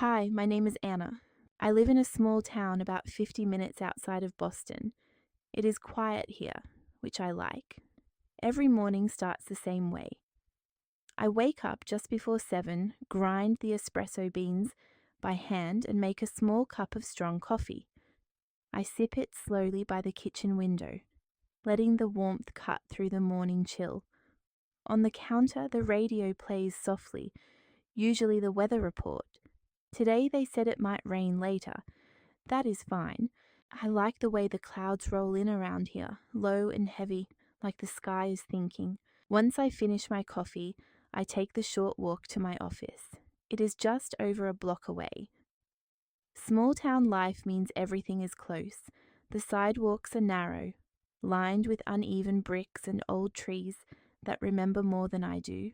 Hi, my name is Anna. I live in a small town about 50 minutes outside of Boston. It is quiet here, which I like. Every morning starts the same way. I wake up just before 7, grind the espresso beans by hand, and make a small cup of strong coffee. I sip it slowly by the kitchen window, letting the warmth cut through the morning chill. On the counter, the radio plays softly, usually the weather report. Today they said it might rain later. That is fine. I like the way the clouds roll in around here, low and heavy, like the sky is thinking. Once I finish my coffee, I take the short walk to my office. It is just over a block away. Small town life means everything is close. The sidewalks are narrow, lined with uneven bricks and old trees that remember more than I do.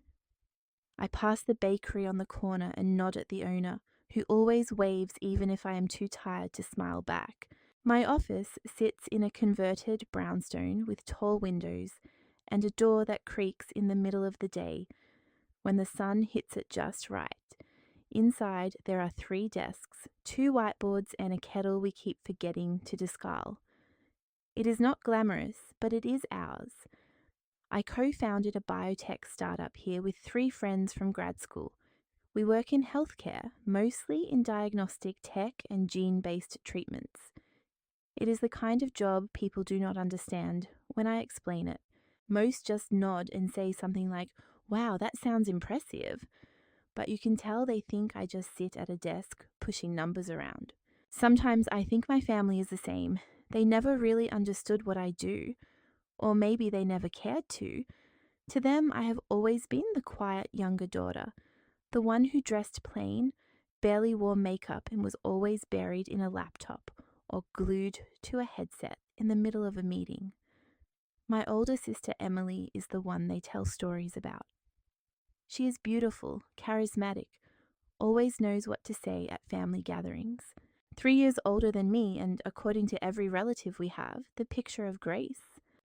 I pass the bakery on the corner and nod at the owner, who always waves even if I am too tired to smile back. My office sits in a converted brownstone with tall windows and a door that creaks in the middle of the day when the sun hits it just right. Inside, there are 3 desks, 2 whiteboards, and a kettle we keep forgetting to discard. It is not glamorous, but it is ours. I co-founded a biotech startup here with 3 friends from grad school. We work in healthcare, mostly in diagnostic tech and gene-based treatments. It is the kind of job people do not understand when I explain it. Most just nod and say something like, "Wow, that sounds impressive." But you can tell they think I just sit at a desk pushing numbers around. Sometimes I think my family is the same. They never really understood what I do, or maybe they never cared to. To them, I have always been the quiet younger daughter, the one who dressed plain, barely wore makeup, and was always buried in a laptop or glued to a headset in the middle of a meeting. My older sister Emily is the one they tell stories about. She is beautiful, charismatic, always knows what to say at family gatherings. 3 years older than me, and according to every relative we have, the picture of grace.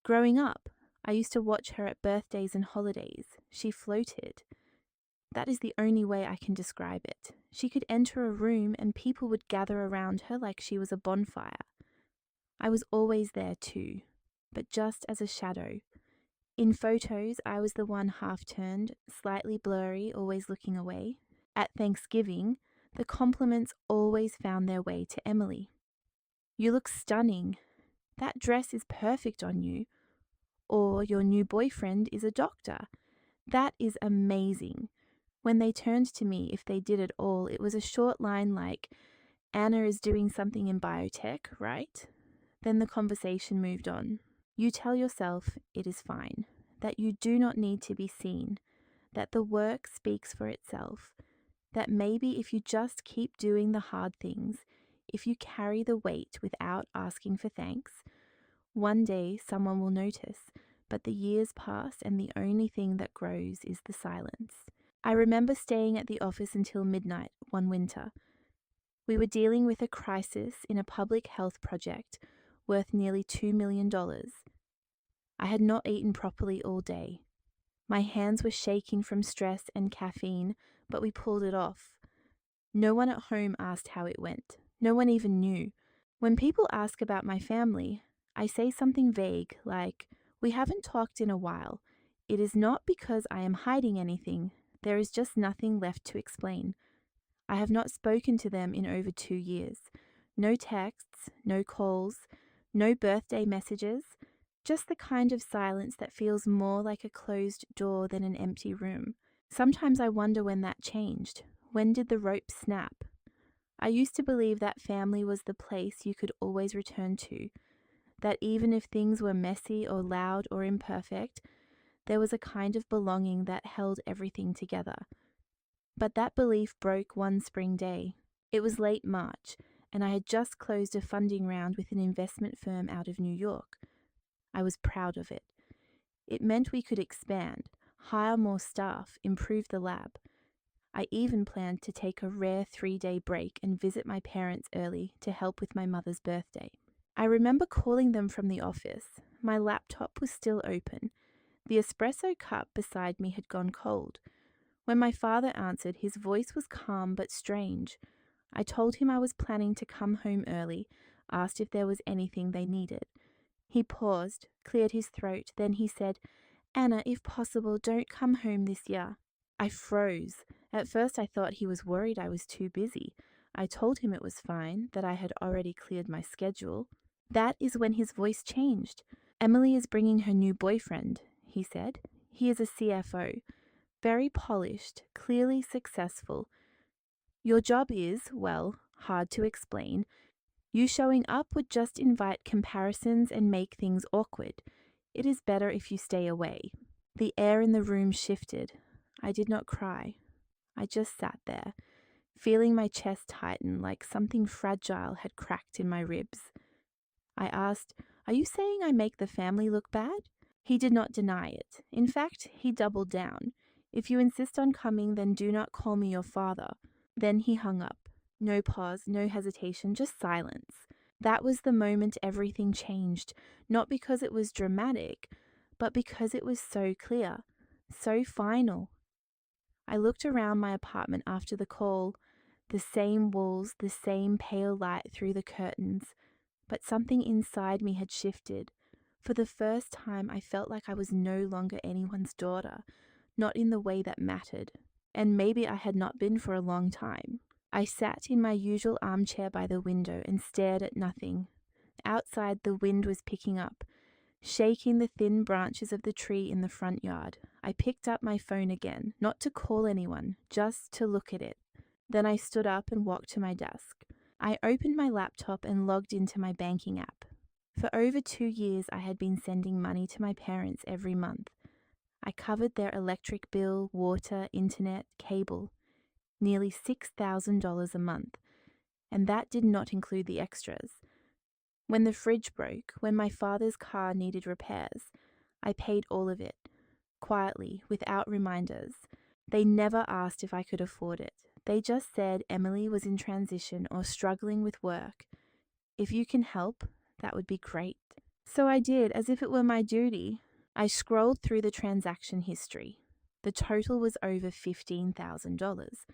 Growing up, I used to watch her at birthdays and holidays. She floated. That is the only way I can describe it. She could enter a room and people would gather around her like she was a bonfire. I was always there too, but just as a shadow. In photos, I was the one half-turned, slightly blurry, always looking away. At Thanksgiving, the compliments always found their way to Emily. "You look stunning. That dress is perfect on you." Or, "Your new boyfriend is a doctor. That is amazing." When they turned to me, if they did at all, it was a short line like, "Anna is doing something in biotech, right?" Then the conversation moved on. You tell yourself it is fine, that you do not need to be seen, that the work speaks for itself, that maybe if you just keep doing the hard things, if you carry the weight without asking for thanks, one day someone will notice, but the years pass and the only thing that grows is the silence. I remember staying at the office until midnight one winter. We were dealing with a crisis in a public health project worth nearly $2 million. I had not eaten properly all day. My hands were shaking from stress and caffeine, but we pulled it off. No one at home asked how it went. No one even knew. When people ask about my family, I say something vague like, "We haven't talked in a while." It is not because I am hiding anything. There is just nothing left to explain. I have not spoken to them in over 2 years. No texts, no calls, no birthday messages, just the kind of silence that feels more like a closed door than an empty room. Sometimes I wonder when that changed. When did the rope snap? I used to believe that family was the place you could always return to, that even if things were messy or loud or imperfect, there was a kind of belonging that held everything together. But that belief broke one spring day. It was late March, and I had just closed a funding round with an investment firm out of New York. I was proud of it. It meant we could expand, hire more staff, improve the lab. I even planned to take a rare 3-day break and visit my parents early to help with my mother's birthday. I remember calling them from the office. My laptop was still open. The espresso cup beside me had gone cold. When my father answered, his voice was calm but strange. I told him I was planning to come home early, asked if there was anything they needed. He paused, cleared his throat, then he said, "Anna, if possible, don't come home this year." I froze. At first I thought he was worried I was too busy. I told him it was fine, that I had already cleared my schedule. That is when his voice changed. "Emily is bringing her new boyfriend," he said. "He is a CFO. Very polished, clearly successful. Your job is, well, hard to explain. You showing up would just invite comparisons and make things awkward. It is better if you stay away." The air in the room shifted. I did not cry. I just sat there, feeling my chest tighten like something fragile had cracked in my ribs. I asked, "Are you saying I make the family look bad?" He did not deny it. In fact, he doubled down. "If you insist on coming, then do not call me your father." Then he hung up. No pause, no hesitation, just silence. That was the moment everything changed, not because it was dramatic, but because it was so clear, so final. I looked around my apartment after the call, the same walls, the same pale light through the curtains, but something inside me had shifted. For the first time, I felt like I was no longer anyone's daughter, not in the way that mattered. And maybe I had not been for a long time. I sat in my usual armchair by the window and stared at nothing. Outside, the wind was picking up, shaking the thin branches of the tree in the front yard. I picked up my phone again, not to call anyone, just to look at it. Then I stood up and walked to my desk. I opened my laptop and logged into my banking app. For over 2 years, I had been sending money to my parents every month. I covered their electric bill, water, internet, cable, nearly $6,000 a month, and that did not include the extras. When the fridge broke, when my father's car needed repairs, I paid all of it, quietly, without reminders. They never asked if I could afford it. They just said Emily was in transition or struggling with work. If you can help, that would be great. So I did, as if it were my duty. I scrolled through the transaction history. The total was over $15,000.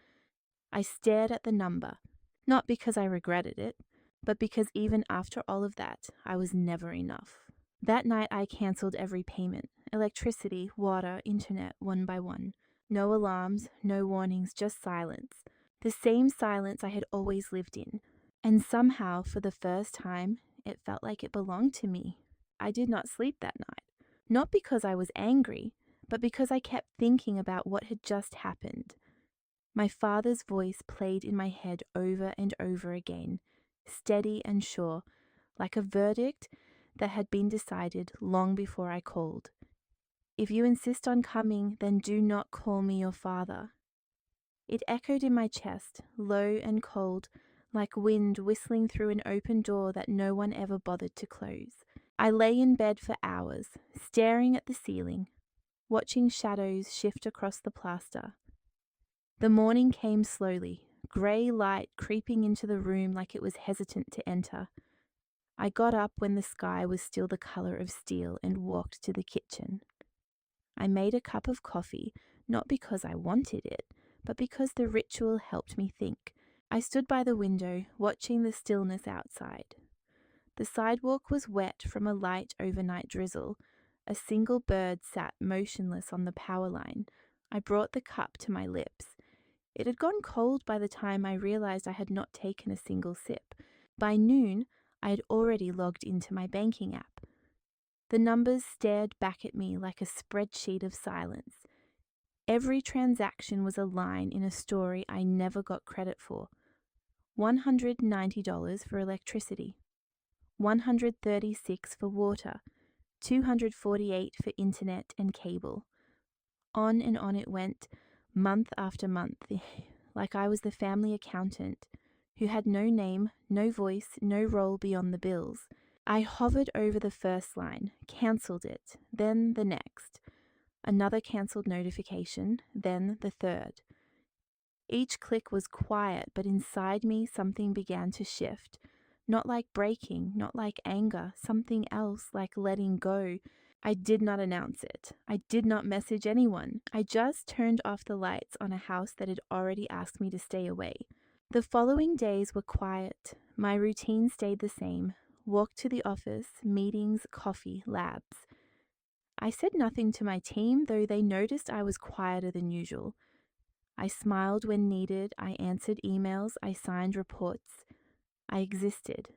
I stared at the number, not because I regretted it, but because even after all of that, I was never enough. That night I cancelled every payment, electricity, water, internet, one by one. No alarms, no warnings, just silence. The same silence I had always lived in. And somehow, for the first time, it felt like it belonged to me. I did not sleep that night. Not because I was angry, but because I kept thinking about what had just happened. My father's voice played in my head over and over again, steady and sure, like a verdict that had been decided long before I called. "If you insist on coming, then do not call me your father." It echoed in my chest, low and cold, like wind whistling through an open door that no one ever bothered to close. I lay in bed for hours, staring at the ceiling, watching shadows shift across the plaster. The morning came slowly, grey light creeping into the room like it was hesitant to enter. I got up when the sky was still the colour of steel and walked to the kitchen. I made a cup of coffee, not because I wanted it, but because the ritual helped me think. I stood by the window, watching the stillness outside. The sidewalk was wet from a light overnight drizzle. A single bird sat motionless on the power line. I brought the cup to my lips. It had gone cold by the time I realized I had not taken a single sip. By noon, I had already logged into my banking app. The numbers stared back at me like a spreadsheet of silence. Every transaction was a line in a story I never got credit for. $190 for electricity, $136 for water, $248 for internet and cable. On and on it went, month after month, like I was the family accountant who had no name, no voice, no role beyond the bills. I hovered over the first line, cancelled it, then the next. Another cancelled notification, then the third. Each click was quiet, but inside me something began to shift. Not like breaking, not like anger, something else like letting go. I did not announce it. I did not message anyone. I just turned off the lights on a house that had already asked me to stay away. The following days were quiet. My routine stayed the same: walk to the office, meetings, coffee, labs. I said nothing to my team, though they noticed I was quieter than usual. I smiled when needed, I answered emails, I signed reports. I existed,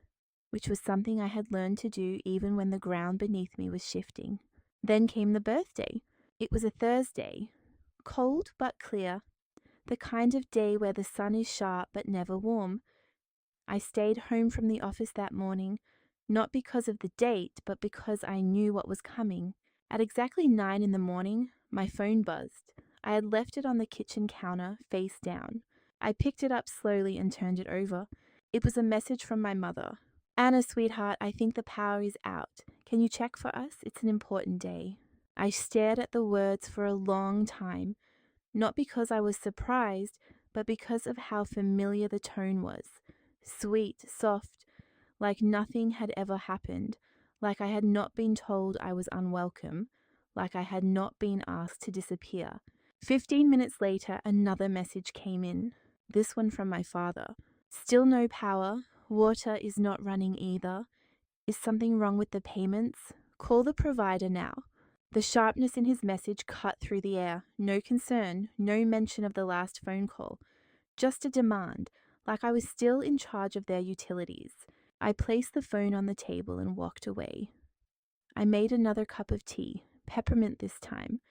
which was something I had learned to do even when the ground beneath me was shifting. Then came the birthday. It was a Thursday, cold but clear, the kind of day where the sun is sharp but never warm. I stayed home from the office that morning, not because of the date, but because I knew what was coming. At exactly 9 in the morning, my phone buzzed. I had left it on the kitchen counter, face down. I picked it up slowly and turned it over. It was a message from my mother. "Anna, sweetheart, I think the power is out. Can you check for us? It's an important day." I stared at the words for a long time, not because I was surprised, but because of how familiar the tone was. Sweet, soft, like nothing had ever happened, like I had not been told I was unwelcome, like I had not been asked to disappear. 15 minutes later, another message came in, this one from my father. "Still no power. Water is not running either. Is something wrong with the payments? Call the provider now." The sharpness in his message cut through the air. No concern, no mention of the last phone call. Just a demand, like I was still in charge of their utilities. I placed the phone on the table and walked away. I made another cup of tea, peppermint this time.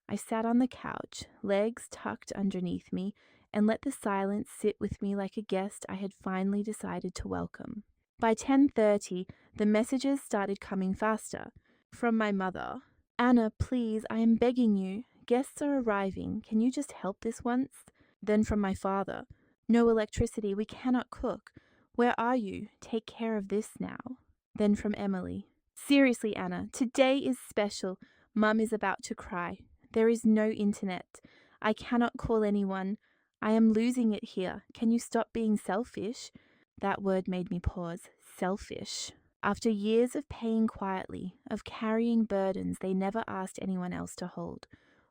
I sat on the couch, legs tucked underneath me, and let the silence sit with me like a guest I had finally decided to welcome. By 10:30, the messages started coming faster. From my mother: "Anna, please, I am begging you. Guests are arriving. Can you just help this once?" Then from my father: "No electricity. We cannot cook. Where are you? Take care of this now." Then from Emily: "Seriously, Anna, today is special. Mum is about to cry. There is no internet. I cannot call anyone. I am losing it here. Can you stop being selfish?" That word made me pause. Selfish. After years of paying quietly, of carrying burdens they never asked anyone else to hold,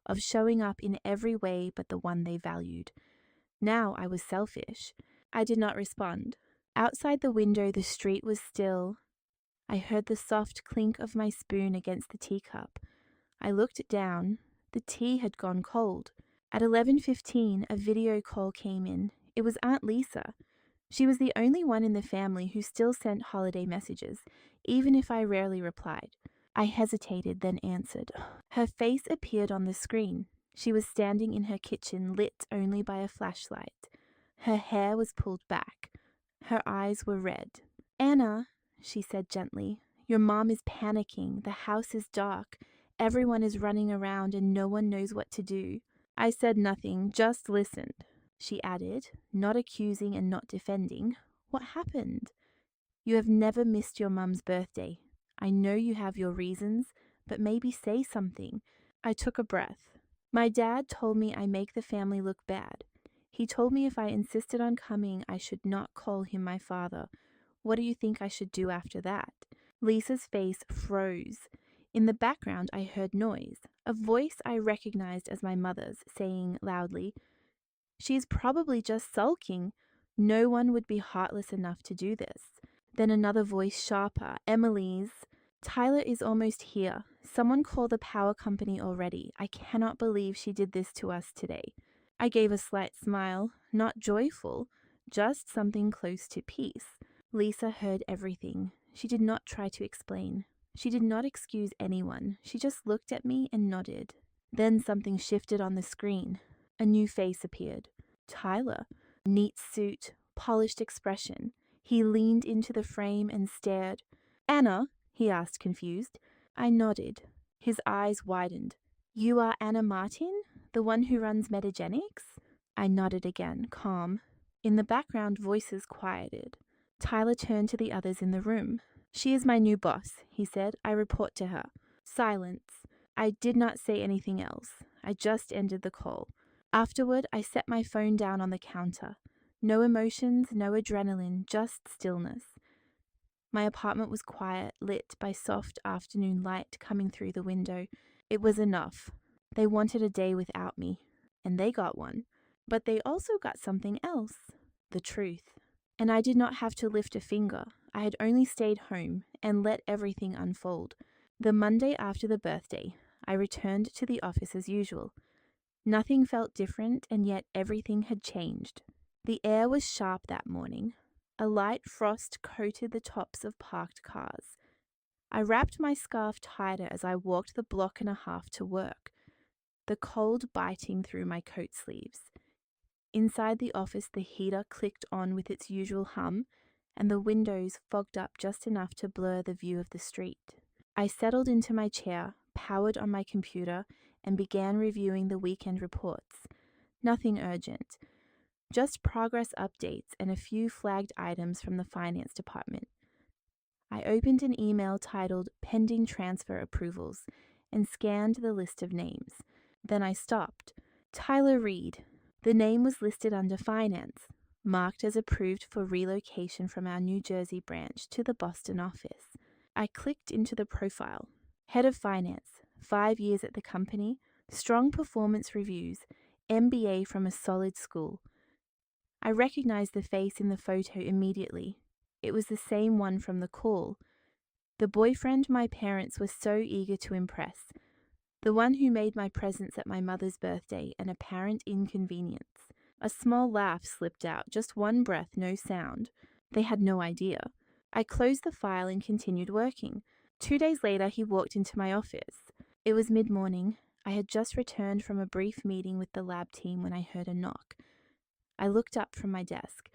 of showing up in every way but the one they valued. Now I was selfish. I did not respond. Outside the window, the street was still. I heard the soft clink of my spoon against the teacup. I looked down. The tea had gone cold. At 11:15, a video call came in. It was Aunt Lisa. She was the only one in the family who still sent holiday messages, even if I rarely replied. I hesitated, then answered. Her face appeared on the screen. She was standing in her kitchen, lit only by a flashlight. Her hair was pulled back. Her eyes were red. "Anna," she said gently, "your mom is panicking. The house is dark. Everyone is running around and no one knows what to do." I said nothing, just listened. She added, not accusing and not defending, "What happened? You have never missed your mum's birthday. I know you have your reasons, but maybe say something." I took a breath. My dad told me I make the family look bad. He told me if I insisted on coming, I should not call him my father. What do you think I should do after that? Lisa's face froze. In the background, I heard noise, a voice I recognized as my mother's, saying loudly, "She is probably just sulking. No one would be heartless enough to do this." Then another voice, sharper, Emily's. "Tyler is almost here. Someone call the power company already. I cannot believe she did this to us today." I gave a slight smile, not joyful, just something close to peace. Lisa heard everything. She did not try to explain. She did not excuse anyone. She just looked at me and nodded. Then something shifted on the screen. A new face appeared. Tyler. Neat suit, polished expression. He leaned into the frame and stared. "Anna?" he asked, confused. I nodded. His eyes widened. "You are Anna Martin, the one who runs Metagenics?" I nodded again, calm. In the background, voices quieted. Tyler turned to the others in the room. "She is my new boss," he said. "I report to her." Silence. I did not say anything else. I just ended the call. Afterward, I set my phone down on the counter. No emotions, no adrenaline, just stillness. My apartment was quiet, lit by soft afternoon light coming through the window. It was enough. They wanted a day without me, and they got one. But they also got something else. the truth. And I did not have to lift a finger. I had only stayed home and let everything unfold. The Monday after the birthday, I returned to the office as usual. Nothing felt different, and yet everything had changed. The air was sharp that morning. A light frost coated the tops of parked cars. I wrapped my scarf tighter as I walked the block and a half to work, the cold biting through my coat sleeves. Inside the office, the heater clicked on with its usual hum, and the windows fogged up just enough to blur the view of the street. I settled into my chair, powered on my computer, and began reviewing the weekend reports. Nothing urgent, just progress updates and a few flagged items from the finance department. I opened an email titled Pending Transfer Approvals and scanned the list of names. Then I stopped. Tyler Reed. The name was listed under finance, marked as approved for relocation from our New Jersey branch to the Boston office. I clicked into the profile. Head of Finance, 5 years at the company, strong performance reviews, MBA from a solid school. I recognized the face in the photo immediately. It was the same one from the call. The boyfriend my parents were so eager to impress. The one who made my presence at my mother's birthday an apparent inconvenience. A small laugh slipped out, just one breath, no sound. They had no idea. I closed the file and continued working. 2 days later, he walked into my office. It was mid-morning. I had just returned from a brief meeting with the lab team when I heard a knock. I looked up from my desk.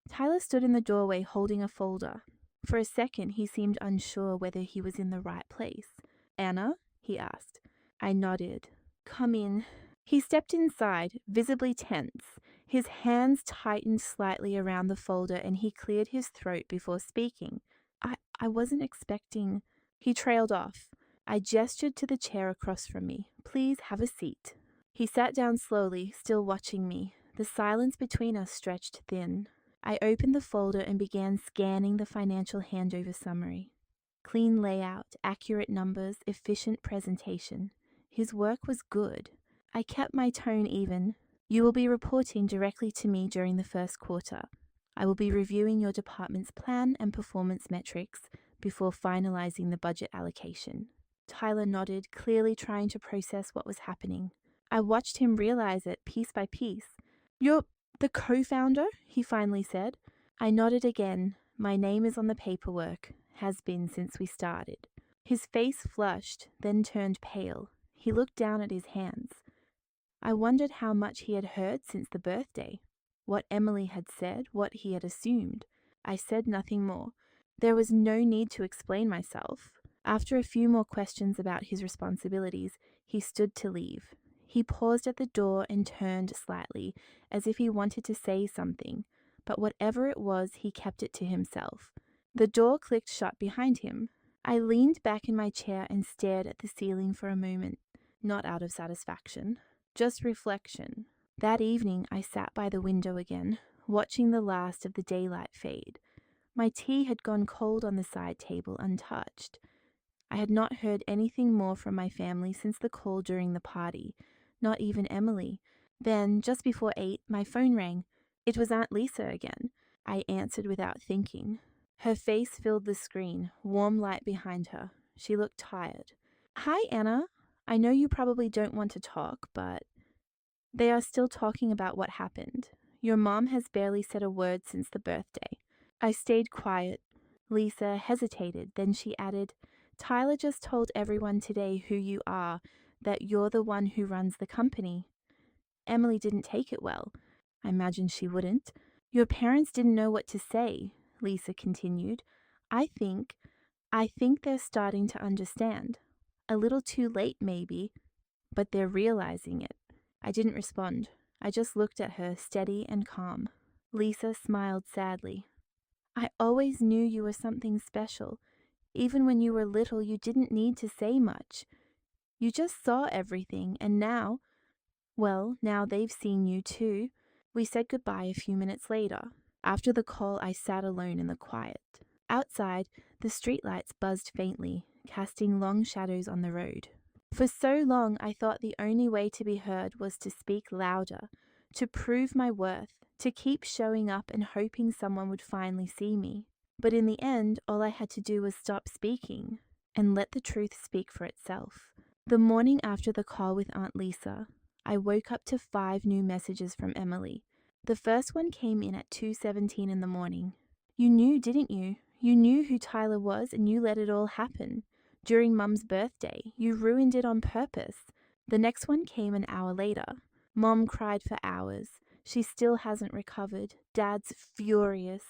Tyler stood in the doorway holding a folder. For a second, he seemed unsure whether he was in the right place. "Anna?" he asked. I nodded. "Come in." He stepped inside, visibly tense. His hands tightened slightly around the folder and he cleared his throat before speaking. I wasn't expecting... He trailed off. I gestured to the chair across from me. "Please have a seat." He sat down slowly, still watching me. The silence between us stretched thin. I opened the folder and began scanning the financial handover summary. Clean layout, accurate numbers, efficient presentation. His work was good. I kept my tone even. "You will be reporting directly to me during the first quarter. I will be reviewing your department's plan and performance metrics before finalizing the budget allocation." Tyler nodded, clearly trying to process what was happening. I watched him realize it piece by piece. "You're the co-founder?" he finally said. I nodded again. "My name is on the paperwork. Has been since we started." His face flushed, then turned pale. He looked down at his hands. I wondered how much he had heard since the birthday. What Emily had said, what he had assumed. I said nothing more. There was no need to explain myself. After a few more questions about his responsibilities, he stood to leave. He paused at the door and turned slightly, as if he wanted to say something, but whatever it was, he kept it to himself. The door clicked shut behind him. I leaned back in my chair and stared at the ceiling for a moment, not out of satisfaction, just reflection. That evening, I sat by the window again, watching the last of the daylight fade. My tea had gone cold on the side table, untouched. I had not heard anything more from my family since the call during the party, not even Emily. Then, just before 8, my phone rang. It was Aunt Lisa again. I answered without thinking. Her face filled the screen, warm light behind her. She looked tired. "Hi, Anna. I know you probably don't want to talk, but..." "They are still talking about what happened. Your mom has barely said a word since the birthday." I stayed quiet. Lisa hesitated, then she added, "Tyler just told everyone today who you are, that you're the one who runs the company. Emily didn't take it well. I imagine she wouldn't. Your parents didn't know what to say," Lisa continued. I think they're starting to understand. A little too late, maybe, but they're realizing it." I didn't respond. I just looked at her, steady and calm. Lisa smiled sadly. "I always knew you were something special. Even when you were little, you didn't need to say much. You just saw everything, and now they've seen you too." We said goodbye a few minutes later. After the call, I sat alone in the quiet. Outside, the streetlights buzzed faintly, casting long shadows on the road. For so long, I thought the only way to be heard was to speak louder, to prove my worth, to keep showing up and hoping someone would finally see me. But in the end, all I had to do was stop speaking and let the truth speak for itself. The morning after the call with Aunt Lisa, I woke up to 5 new messages from Emily. The first one came in at 2:17 in the morning. "You knew, didn't you? You knew who Tyler was and you let it all happen. During Mum's birthday, you ruined it on purpose." The next one came an hour later. "Mom cried for hours. She still hasn't recovered. Dad's furious.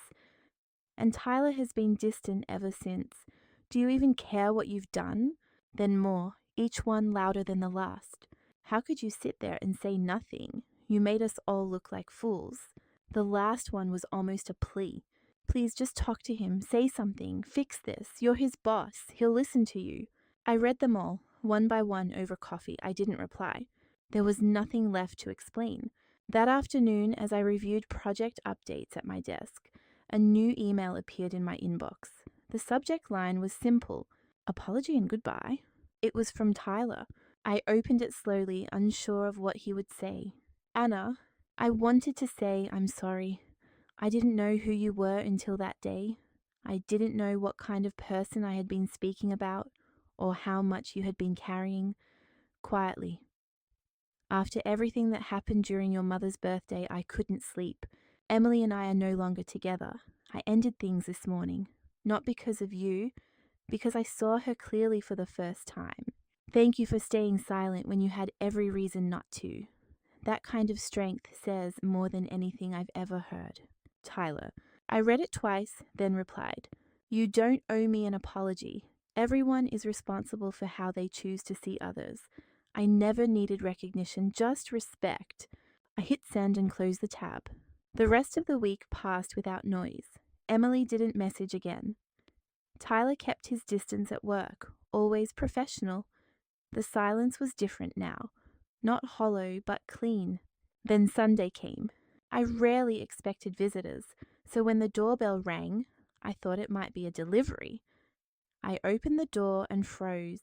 And Tyler has been distant ever since. Do you even care what you've done?" Then more, each one louder than the last. "How could you sit there and say nothing? You made us all look like fools." The last one was almost a plea. "Please just talk to him, say something, fix this. You're his boss, he'll listen to you." I read them all, one by one over coffee. I didn't reply. There was nothing left to explain. That afternoon, as I reviewed project updates at my desk, a new email appeared in my inbox. The subject line was simple: "Apology and goodbye." It was from Tyler. I opened it slowly, unsure of what he would say. "Anna, I wanted to say I'm sorry. I didn't know who you were until that day. I didn't know what kind of person I had been speaking about, or how much you had been carrying quietly. After everything that happened during your mother's birthday, I couldn't sleep. Emily and I are no longer together. I ended things this morning, not because of you, because I saw her clearly for the first time. Thank you for staying silent when you had every reason not to. That kind of strength says more than anything I've ever heard. Tyler." I read it twice, then replied, "You don't owe me an apology. Everyone is responsible for how they choose to see others. I never needed recognition, just respect." I hit send and closed the tab. The rest of the week passed without noise. Emily didn't message again. Tyler kept his distance at work, always professional. The silence was different now, not hollow but clean. Then Sunday came. I rarely expected visitors, so when the doorbell rang, I thought it might be a delivery. I opened the door and froze.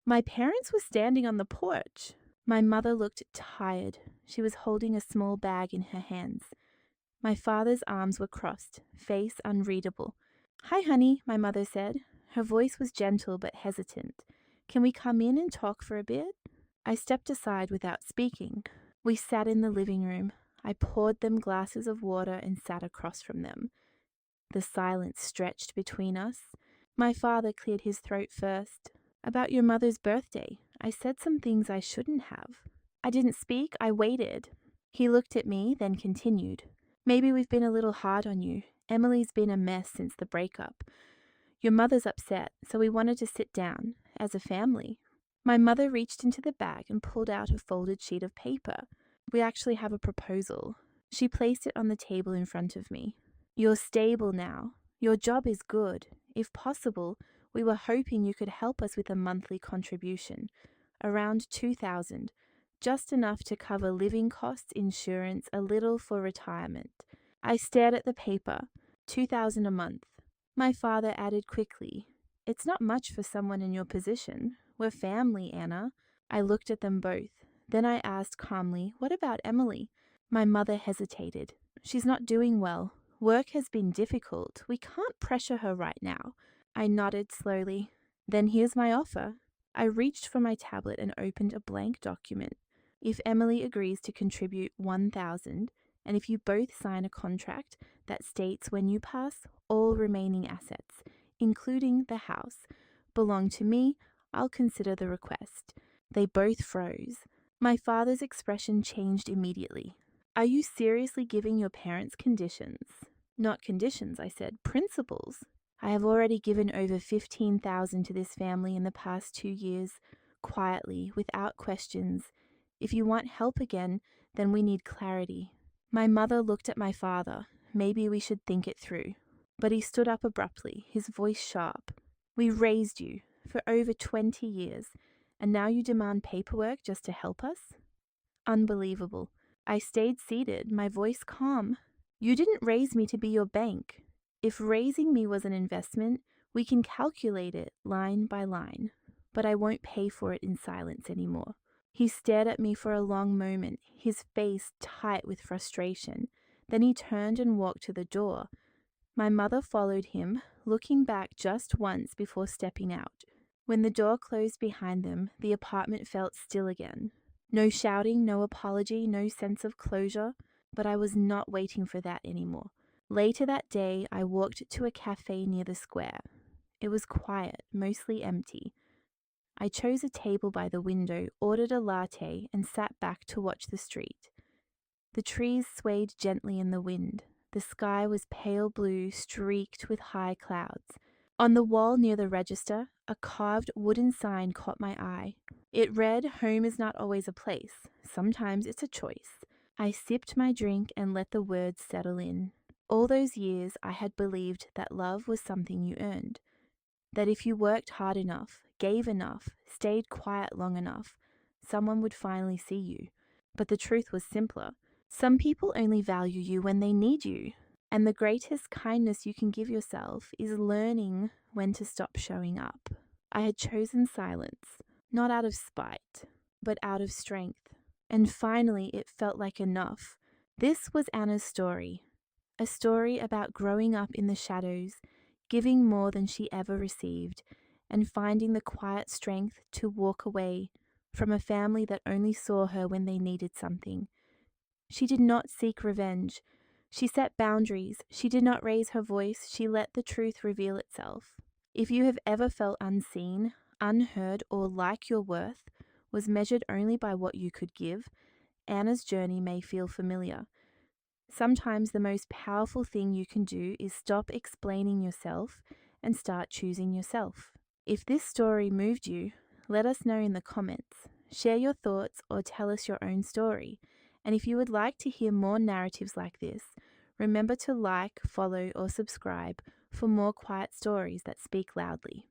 My parents were standing on the porch. My mother looked tired. She was holding a small bag in her hands. My father's arms were crossed, face unreadable. "Hi, honey," my mother said. Her voice was gentle but hesitant. "Can we come in and talk for a bit?" I stepped aside without speaking. We sat in the living room. I poured them glasses of water and sat across from them. The silence stretched between us. My father cleared his throat first. "About your mother's birthday, I said some things I shouldn't have. I didn't speak, I waited." He looked at me, then continued. "Maybe we've been a little hard on you. Emily's been a mess since the breakup. Your mother's upset, so we wanted to sit down, as a family." My mother reached into the bag and pulled out a folded sheet of paper. "We actually have a proposal." She placed it on the table in front of me. "You're stable now. Your job is good. If possible, we were hoping you could help us with a monthly contribution, around $2,000, just enough to cover living costs, insurance, a little for retirement." I stared at the paper. $2,000 a month. My father added quickly, "It's not much for someone in your position. We're family, Anna." I looked at them both. Then I asked calmly, "What about Emily?" My mother hesitated. "She's not doing well. Work has been difficult. We can't pressure her right now." I nodded slowly. "Then here's my offer." I reached for my tablet and opened a blank document. "If Emily agrees to contribute $1,000, and if you both sign a contract that states when you pass, all remaining assets, including the house, belong to me, I'll consider the request." They both froze. My father's expression changed immediately. "Are you seriously giving your parents conditions?" "Not conditions," I said, "principles. I have already given over $15,000 to this family in the past 2 years, quietly, without questions. If you want help again, then we need clarity." My mother looked at my father. Maybe we should think it through. But he stood up abruptly, his voice sharp. "We raised you for over 20 years, and now you demand paperwork just to help us?" Unbelievable. I stayed seated, my voice calm. "You didn't raise me to be your bank. If raising me was an investment, we can calculate it line by line. But I won't pay for it in silence anymore." He stared at me for a long moment, his face tight with frustration. Then he turned and walked to the door. My mother followed him, looking back just once before stepping out. When the door closed behind them, the apartment felt still again. No shouting, no apology, no sense of closure, but I was not waiting for that anymore. Later that day, I walked to a cafe near the square. It was quiet, mostly empty. I chose a table by the window, ordered a latte, and sat back to watch the street. The trees swayed gently in the wind. The sky was pale blue, streaked with high clouds. On the wall near the register, a carved wooden sign caught my eye. It read, "Home is not always a place. Sometimes it's a choice." I sipped my drink and let the words settle in. All those years I had believed that love was something you earned. That if you worked hard enough, gave enough, stayed quiet long enough, someone would finally see you. But the truth was simpler. Some people only value you when they need you. And the greatest kindness you can give yourself is learning when to stop showing up. I had chosen silence, not out of spite, but out of strength. And finally, it felt like enough. This was Anna's story. A story about growing up in the shadows, giving more than she ever received, and finding the quiet strength to walk away from a family that only saw her when they needed something. She did not seek revenge. She set boundaries. She did not raise her voice. She let the truth reveal itself. If you have ever felt unseen, unheard, or like your worth was measured only by what you could give, Anna's journey may feel familiar. Sometimes the most powerful thing you can do is stop explaining yourself and start choosing yourself. If this story moved you, let us know in the comments. Share your thoughts or tell us your own story. And if you would like to hear more narratives like this, remember to like, follow, or subscribe for more quiet stories that speak loudly.